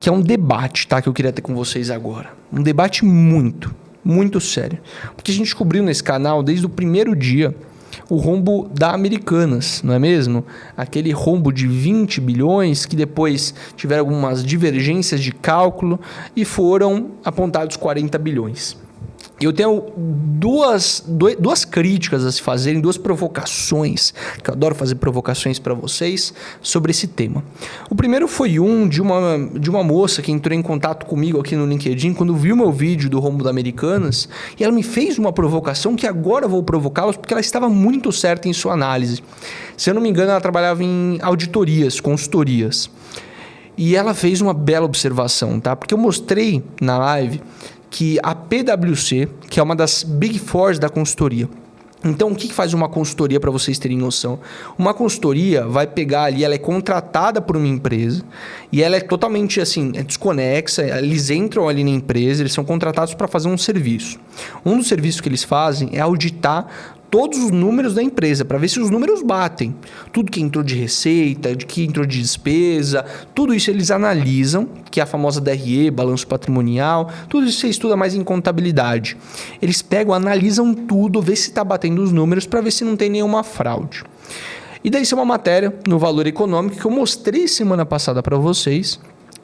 que é um debate, tá? Que eu queria ter com vocês agora. Um debate muito sério. Porque a gente descobriu nesse canal, desde o primeiro dia, o rombo da Americanas, não é mesmo? Aquele rombo de 20 bilhões que depois tiveram algumas divergências de cálculo e foram apontados 40 bilhões. Eu tenho duas críticas a se fazerem, duas provocações, que eu adoro fazer provocações para vocês sobre esse tema. O primeiro foi de uma moça que entrou em contato comigo aqui no LinkedIn quando viu meu vídeo do rombo da Americanas e ela me fez uma provocação que agora eu vou provocá-los porque ela estava muito certa em sua análise. Se eu não me engano, ela trabalhava em auditorias, consultorias. E ela fez uma bela observação, tá? Porque eu mostrei na live que a PwC, que é uma das Big Fours da consultoria. Então, o que faz uma consultoria para vocês terem noção? Uma consultoria vai pegar ali, ela é contratada por uma empresa e ela é totalmente assim, desconexa, eles entram ali na empresa, eles são contratados para fazer um serviço. Um dos serviços que eles fazem é auditar todos os números da empresa, para ver se os números batem. Tudo que entrou de receita, de que entrou de despesa, tudo isso eles analisam, que é a famosa DRE, balanço patrimonial, tudo isso você estuda mais em contabilidade. Eles pegam, analisam tudo, vê se está batendo os números, para ver se não tem nenhuma fraude. E daí isso é uma matéria no Valor Econômico que eu mostrei semana passada para vocês.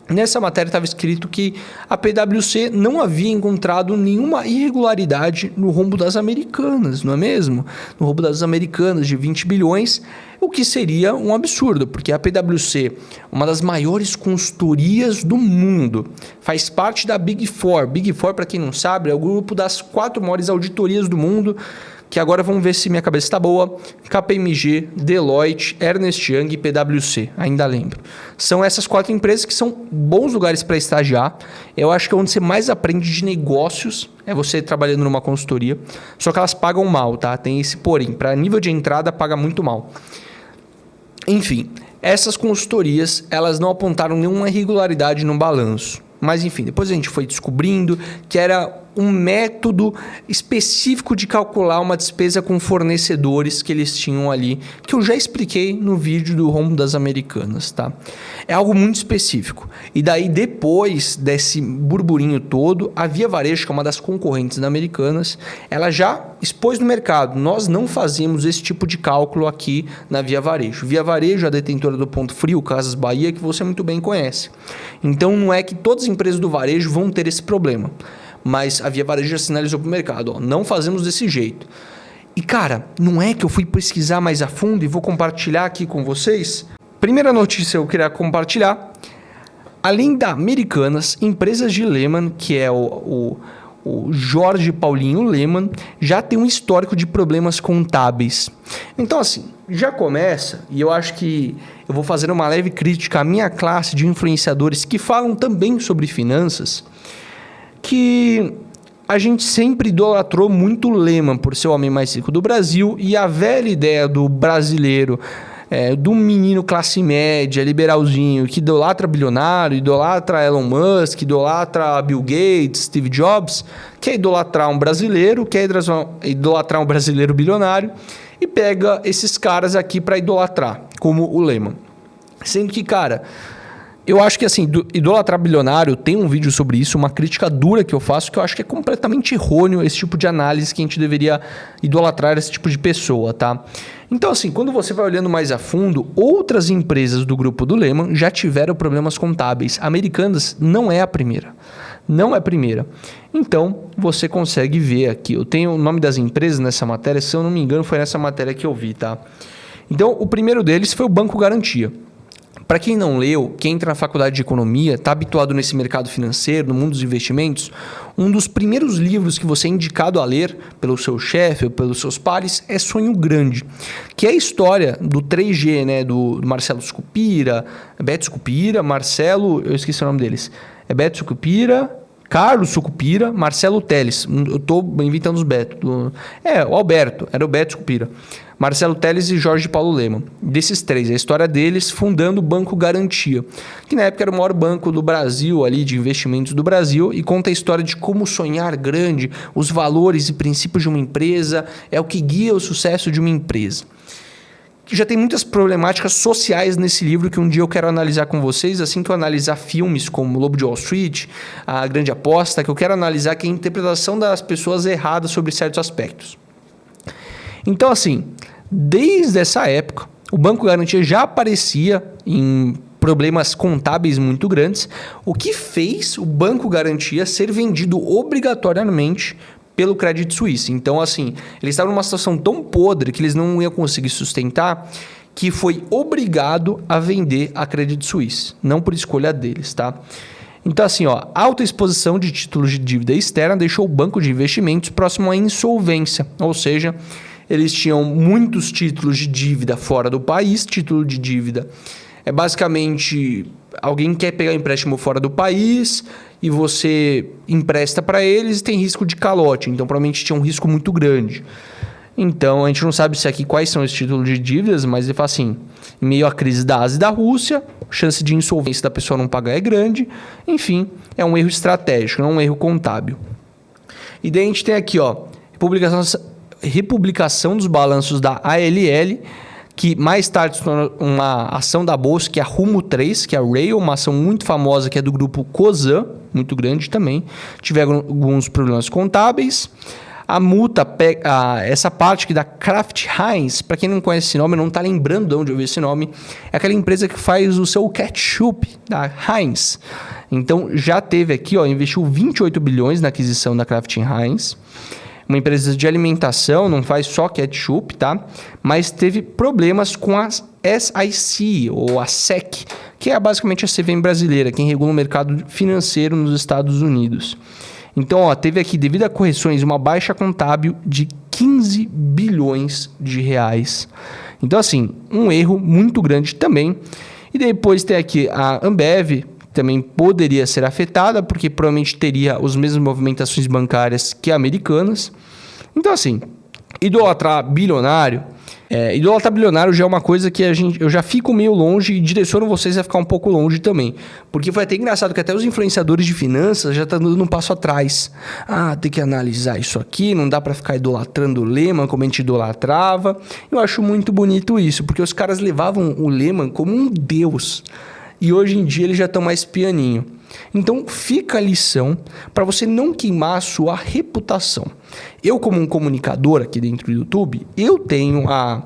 Nessa matéria estava escrito que a PwC não havia encontrado nenhuma irregularidade no rombo das Americanas, não é mesmo? No rombo das Americanas de 20 bilhões, o que seria um absurdo, porque a PwC, uma das maiores consultorias do mundo, faz parte da Big Four. Big Four, para quem não sabe, é o grupo das 4 maiores auditorias do mundo, que agora vamos ver se minha cabeça está boa: KPMG, Deloitte, Ernst Young e PwC, ainda lembro. São essas 4 empresas que são bons lugares para estagiar. Eu acho que é onde você mais aprende de negócios, é você trabalhando numa consultoria. Só que elas pagam mal, tá? Tem esse porém, para nível de entrada paga muito mal. Enfim, essas consultorias, elas não apontaram nenhuma irregularidade no balanço. Mas enfim, depois a gente foi descobrindo que era um método específico de calcular uma despesa com fornecedores que eles tinham ali, que eu já expliquei no vídeo do rombo das Americanas, tá? É algo muito específico. E daí, depois desse burburinho todo, a Via Varejo, que é uma das concorrentes da Americanas, ela já expôs no mercado: nós não fazemos esse tipo de cálculo aqui na Via Varejo. Via Varejo é a detentora do Ponto Frio, Casas Bahia, que você muito bem conhece. Então, não é que todas as empresas do varejo vão ter esse problema. Mas a Via Varejo já sinalizou para o mercado: ó, não fazemos desse jeito. E cara, não é que eu fui pesquisar mais a fundo e vou compartilhar aqui com vocês? Primeira notícia que eu queria compartilhar: além da Americanas, empresas de Lehman, que é o Jorge Paulinho Lehman, já tem um histórico de problemas contábeis. Então assim, já começa, e eu acho que eu vou fazer uma leve crítica à minha classe de influenciadores que falam também sobre finanças, que a gente sempre idolatrou muito o Lehman por ser o homem mais rico do Brasil, e a velha ideia do brasileiro, do menino classe média, liberalzinho, que idolatra bilionário, idolatra Elon Musk, idolatra Bill Gates, Steve Jobs, quer idolatrar um brasileiro, quer idolatrar um brasileiro bilionário e pega esses caras aqui para idolatrar, como o Lehman. Sendo que, cara, eu acho que assim, idolatrar bilionário, tem um vídeo sobre isso, uma crítica dura que eu faço, que eu acho que é completamente errôneo esse tipo de análise, que a gente deveria idolatrar esse tipo de pessoa, tá? Então assim, quando você vai olhando mais a fundo, outras empresas do grupo do Lehman já tiveram problemas contábeis. Americanas não é a primeira. Não é a primeira. Então, você consegue ver aqui, eu tenho o nome das empresas nessa matéria, se eu não me engano foi nessa matéria que eu vi, tá? Então, o primeiro deles foi o Banco Garantia. Para quem não leu, quem entra na faculdade de economia, está habituado nesse mercado financeiro, no mundo dos investimentos, um dos primeiros livros que você é indicado a ler pelo seu chefe ou pelos seus pares é Sonho Grande, que é a história do 3G, né, do Marcelo Sucupira, Beto Sucupira, Marcelo, eu esqueci o nome deles, Beto Sucupira, Carlos Sucupira, Marcelo Teles, eu estou inventando os Beto, o Alberto, era o Beto Sucupira, Marcelo Teles e Jorge Paulo Lehmann. Desses 3, a história deles fundando o Banco Garantia, que na época era o maior banco do Brasil, ali de investimentos do Brasil, e conta a história de como sonhar grande, os valores e princípios de uma empresa, é o que guia o sucesso de uma empresa. já tem muitas problemáticas sociais nesse livro que um dia eu quero analisar com vocês, assim que eu analisar filmes como Lobo de Wall Street, A Grande Aposta, que eu quero analisar que é a interpretação das pessoas erradas sobre certos aspectos. Então, assim, desde essa época, o Banco Garantia já aparecia em problemas contábeis muito grandes, o que fez o Banco Garantia ser vendido obrigatoriamente pelo Credit Suisse. Então, assim, eles estavam numa situação tão podre que eles não iam conseguir sustentar, que foi obrigado a vender a Credit Suisse, não por escolha deles, tá? Então, assim, alta exposição de títulos de dívida externa deixou o banco de investimentos próximo à insolvência, ou seja, eles tinham muitos títulos de dívida fora do país. Título de dívida é basicamente alguém quer pegar um empréstimo fora do país e você empresta para eles e tem risco de calote. Então, provavelmente tinha um risco muito grande. Então, a gente não sabe se aqui quais são esses títulos de dívidas, mas ele fala assim, em meio à crise da Ásia e da Rússia, a chance de insolvência da pessoa não pagar é grande. Enfim, é um erro estratégico, não um erro contábil. E daí a gente tem aqui, republicação dos balanços da ALL, que mais tarde se tornou uma ação da Bolsa, que é a Rumo 3, que é a Rail, uma ação muito famosa que é do grupo Cosan, muito grande também. Tiveram alguns problemas contábeis. A multa, essa parte aqui da Kraft Heinz, para quem não conhece esse nome, não está lembrando de onde eu vi esse nome, é aquela empresa que faz o seu ketchup da Heinz. Então já teve aqui, investiu 28 bilhões na aquisição da Kraft Heinz. Uma empresa de alimentação, não faz só ketchup, tá? Mas teve problemas com a SEC, ou a SEC, que é basicamente a CVM brasileira, quem regula o mercado financeiro nos Estados Unidos. Então, teve aqui, devido a correções, uma baixa contábil de 15 bilhões de reais. Então, assim, um erro muito grande também. E depois tem aqui a Ambev, também poderia ser afetada, porque provavelmente teria as mesmas movimentações bancárias que Americanas. Então, assim, idolatrar bilionário já é uma coisa que eu já fico meio longe e direciono vocês a ficar um pouco longe também. Porque foi até engraçado que até os influenciadores de finanças já estão dando um passo atrás. Tem que analisar isso aqui, não dá para ficar idolatrando o Lehman como a gente idolatrava. Eu acho muito bonito isso, porque os caras levavam o Lehman como um deus. E hoje em dia eles já estão mais pianinho. Então fica a lição para você não queimar a sua reputação. Eu, como um comunicador aqui dentro do YouTube, eu tenho a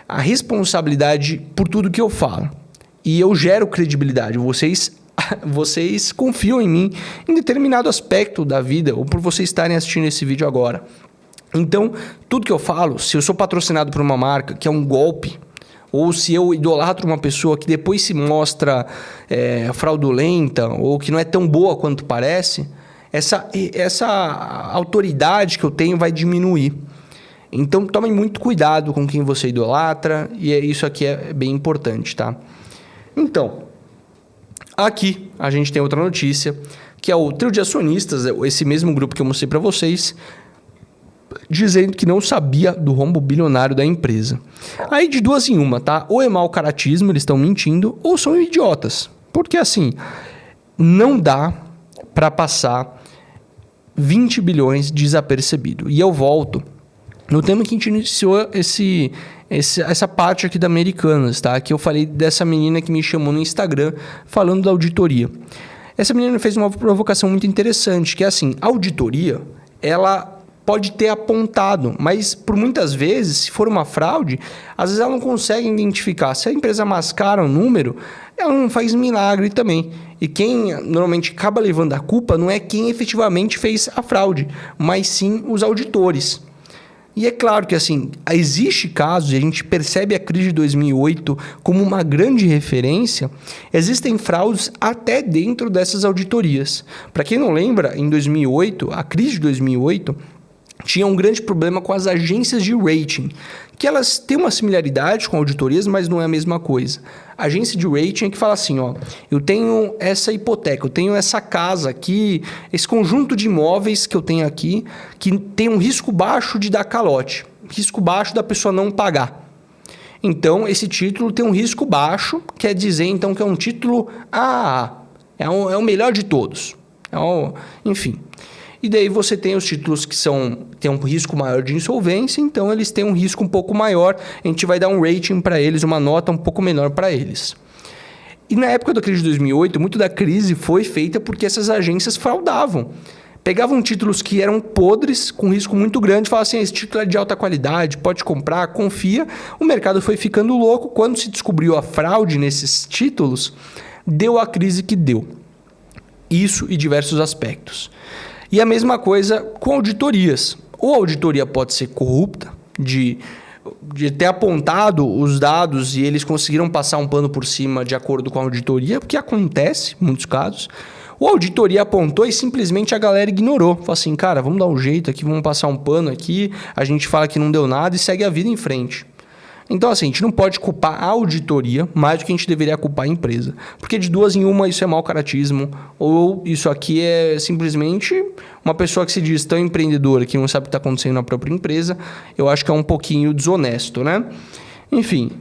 responsabilidade por tudo que eu falo. E eu gero credibilidade. Vocês confiam em mim em determinado aspecto da vida, ou por vocês estarem assistindo esse vídeo agora. Então, tudo que eu falo, se eu sou patrocinado por uma marca que é um golpe, ou se eu idolatro uma pessoa que depois se mostra fraudulenta ou que não é tão boa quanto parece, essa autoridade que eu tenho vai diminuir. Então, tomem muito cuidado com quem você idolatra, e isso aqui é bem importante, tá? Então, aqui a gente tem outra notícia, que é o trio de acionistas, esse mesmo grupo que eu mostrei para vocês, dizendo que não sabia do rombo bilionário da empresa. Aí de duas em uma, tá? Ou é mau caratismo, eles estão mentindo, ou são idiotas. Porque assim, não dá para passar 20 bilhões desapercebido. E eu volto no tema que a gente iniciou essa parte aqui da Americanas, tá? Que eu falei dessa menina que me chamou no Instagram falando da auditoria. Essa menina fez uma provocação muito interessante, que é assim, a auditoria, ela pode ter apontado, mas por muitas vezes, se for uma fraude, às vezes ela não consegue identificar. Se a empresa mascara um número, ela não faz milagre também. E quem normalmente acaba levando a culpa não é quem efetivamente fez a fraude, mas sim os auditores. E é claro que assim, existe casos, e a gente percebe a crise de 2008 como uma grande referência, existem fraudes até dentro dessas auditorias. Para quem não lembra, em 2008, a crise de 2008, tinha um grande problema com as agências de rating, que elas têm uma similaridade com auditorias, mas não é a mesma coisa. A agência de rating é que fala assim, eu tenho essa hipoteca, eu tenho essa casa aqui, esse conjunto de imóveis que eu tenho aqui, que tem um risco baixo de dar calote, risco baixo da pessoa não pagar. Então, esse título tem um risco baixo, quer dizer então que é um título é o melhor de todos. Enfim. E daí você tem os títulos que têm um risco maior de insolvência, então eles têm um risco um pouco maior, a gente vai dar um rating para eles, uma nota um pouco menor para eles. E na época da crise de 2008, muito da crise foi feita porque essas agências fraudavam. Pegavam títulos que eram podres, com risco muito grande, falavam assim, esse título é de alta qualidade, pode comprar, confia. O mercado foi ficando louco. Quando se descobriu a fraude nesses títulos, deu a crise que deu. Isso e diversos aspectos. E a mesma coisa com auditorias. Ou a auditoria pode ser corrupta, de ter apontado os dados e eles conseguiram passar um pano por cima de acordo com a auditoria, porque acontece em muitos casos. Ou a auditoria apontou e simplesmente a galera ignorou. Falou assim, cara, vamos dar um jeito aqui, vamos passar um pano aqui, a gente fala que não deu nada e segue a vida em frente. Então, assim, a gente não pode culpar a auditoria mais do que a gente deveria culpar a empresa. Porque de duas em uma isso é mau caratismo, ou isso aqui é simplesmente uma pessoa que se diz tão empreendedora que não sabe o que está acontecendo na própria empresa. Eu acho que é um pouquinho desonesto, né? Enfim,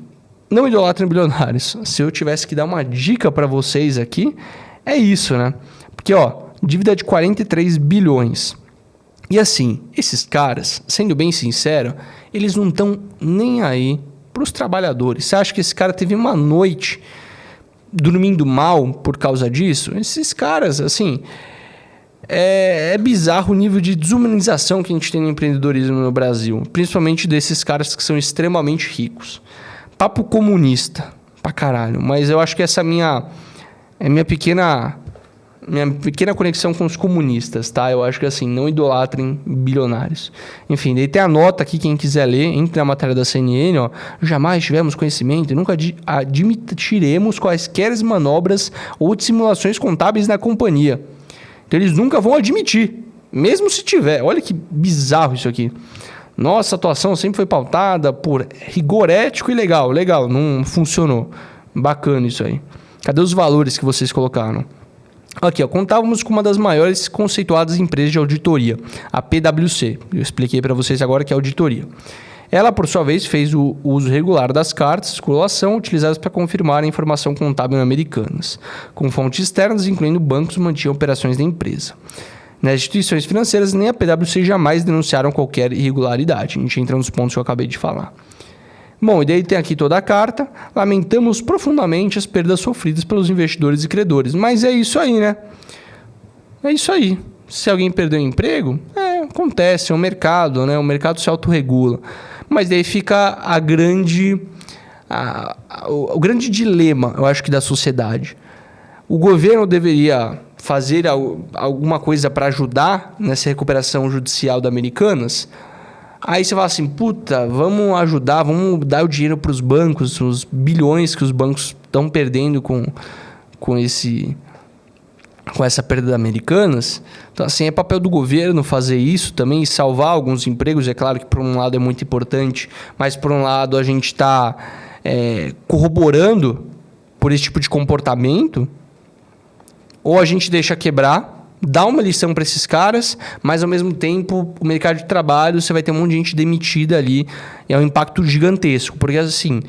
não idolatrem bilionários. Se eu tivesse que dar uma dica para vocês aqui, é isso, né? Porque, ó, dívida de 43 bilhões. E assim, esses caras, sendo bem sincero, eles não estão nem aí para os trabalhadores. Você acha que esse cara teve uma noite dormindo mal por causa disso? Esses caras, assim, é bizarro o nível de desumanização que a gente tem no empreendedorismo no Brasil. Principalmente desses caras que são extremamente ricos. Papo comunista, pra caralho. Mas eu acho que essa é minha pequena conexão com os comunistas, tá? Eu acho que assim, não idolatrem bilionários. Enfim, daí tem a nota aqui, quem quiser ler, entre na matéria da CNN, ó. Jamais tivemos conhecimento e nunca admitiremos quaisquer manobras ou dissimulações contábeis na companhia. Então eles nunca vão admitir, mesmo se tiver. Olha que bizarro isso aqui. Nossa atuação sempre foi pautada por rigor ético e legal. Legal, não funcionou. Bacana isso aí. Cadê os valores que vocês colocaram? Aqui, ó, contávamos com uma das maiores conceituadas empresas de auditoria, a PwC. Eu expliquei para vocês agora que é auditoria. Ela, por sua vez, fez o uso regular das cartas de circulação utilizadas para confirmar a informação contábil americanas. Com fontes externas, incluindo bancos, mantinham operações da empresa. Nas instituições financeiras, nem a PwC jamais denunciaram qualquer irregularidade. A gente entra nos pontos que eu acabei de falar. Bom, e daí tem aqui toda a carta. Lamentamos profundamente as perdas sofridas pelos investidores e credores. Mas é isso aí, né? É isso aí. Se alguém perdeu o emprego, acontece, é um mercado, né? O mercado se autorregula. Mas daí fica o grande dilema, eu acho que da sociedade. O governo deveria fazer alguma coisa para ajudar nessa recuperação judicial da Americanas? Aí você fala assim, puta, vamos ajudar, vamos dar o dinheiro para os bancos, os bilhões que os bancos estão perdendo com essa perda da Americanas. Então, assim, é papel do governo fazer isso também e salvar alguns empregos. É claro que, por um lado, é muito importante, mas, por um lado, a gente está corroborando por esse tipo de comportamento. Ou a gente deixa quebrar, dá uma lição para esses caras, mas ao mesmo tempo o mercado de trabalho, você vai ter um monte de gente demitida ali, é um impacto gigantesco, porque assim,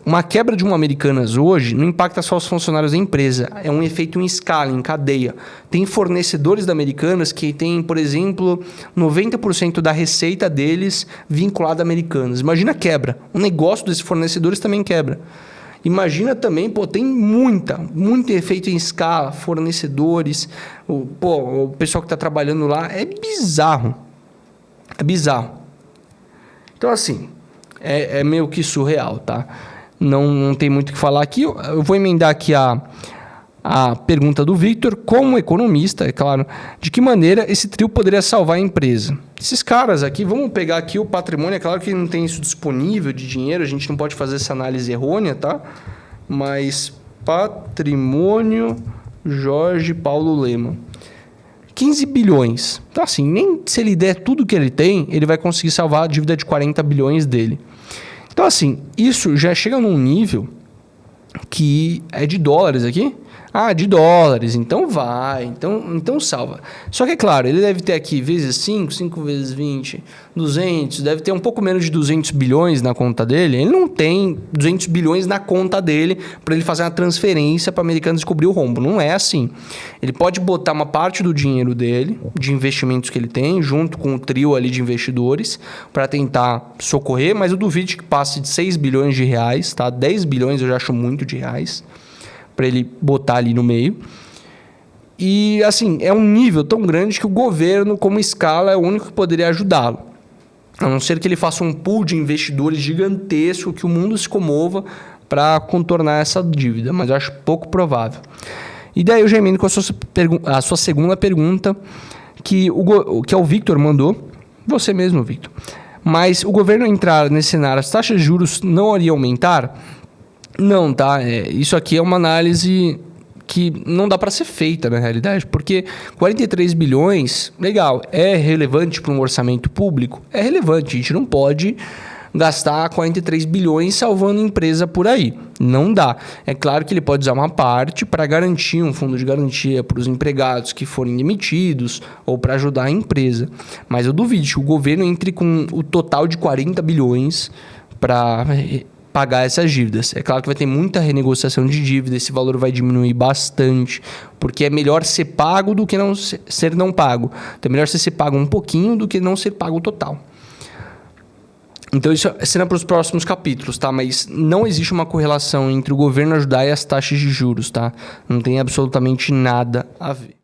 uma quebra de uma Americanas hoje não impacta só os funcionários da empresa, é um efeito em escala, em cadeia. Tem fornecedores da Americanas que tem, por exemplo, 90% da receita deles vinculada a Americanas. Imagina a quebra, o negócio desses fornecedores também quebra. Imagina também, tem muito efeito em escala, fornecedores, o pessoal que está trabalhando lá, é bizarro. É bizarro. Então, assim, é meio que surreal, tá? Não tem muito o que falar aqui. Eu vou emendar aqui a pergunta do Victor, como economista, é claro, de que maneira esse trio poderia salvar a empresa? Esses caras aqui, vamos pegar aqui o patrimônio, é claro que não tem isso disponível de dinheiro, a gente não pode fazer essa análise errônea, tá? Mas patrimônio Jorge Paulo Lemann. 15 bilhões. Então, assim, nem se ele der tudo que ele tem, ele vai conseguir salvar a dívida de 40 bilhões dele. Então, assim, isso já chega num nível que é de dólares aqui. Ah, de dólares, então vai, então salva. Só que é claro, ele deve ter aqui vezes 5, 5 vezes 20, 200, deve ter um pouco menos de 200 bilhões na conta dele. Ele não tem 200 bilhões na conta dele para ele fazer uma transferência para americanos descobrir o rombo. Não é assim. Ele pode botar uma parte do dinheiro dele, de investimentos que ele tem, junto com o trio ali de investidores, para tentar socorrer, mas eu duvido que passe de 6 bilhões de reais, tá? 10 bilhões eu já acho muito de reais, para ele botar ali no meio. E, assim, é um nível tão grande que o governo, como escala, é o único que poderia ajudá-lo. A não ser que ele faça um pool de investidores gigantesco, que o mundo se comova para contornar essa dívida, mas eu acho pouco provável. E daí eu já emendo com a sua segunda pergunta, que é o Victor mandou, você mesmo, Victor. Mas o governo entrar nesse cenário, as taxas de juros não iriam aumentar? Não, tá? Isso aqui é uma análise que não dá para ser feita na realidade, porque 43 bilhões, legal, é relevante para um orçamento público? É relevante, a gente não pode gastar 43 bilhões salvando empresa por aí. Não dá. É claro que ele pode usar uma parte para garantir um fundo de garantia para os empregados que forem demitidos ou para ajudar a empresa. Mas eu duvido que o governo entre com o total de 40 bilhões para pagar essas dívidas. É claro que vai ter muita renegociação de dívida, esse valor vai diminuir bastante, porque é melhor ser pago do que não ser não pago. Então é melhor ser pago um pouquinho do que não ser pago total. Então isso será para os próximos capítulos, tá? Mas não existe uma correlação entre o governo ajudar e as taxas de juros, tá? Não tem absolutamente nada a ver.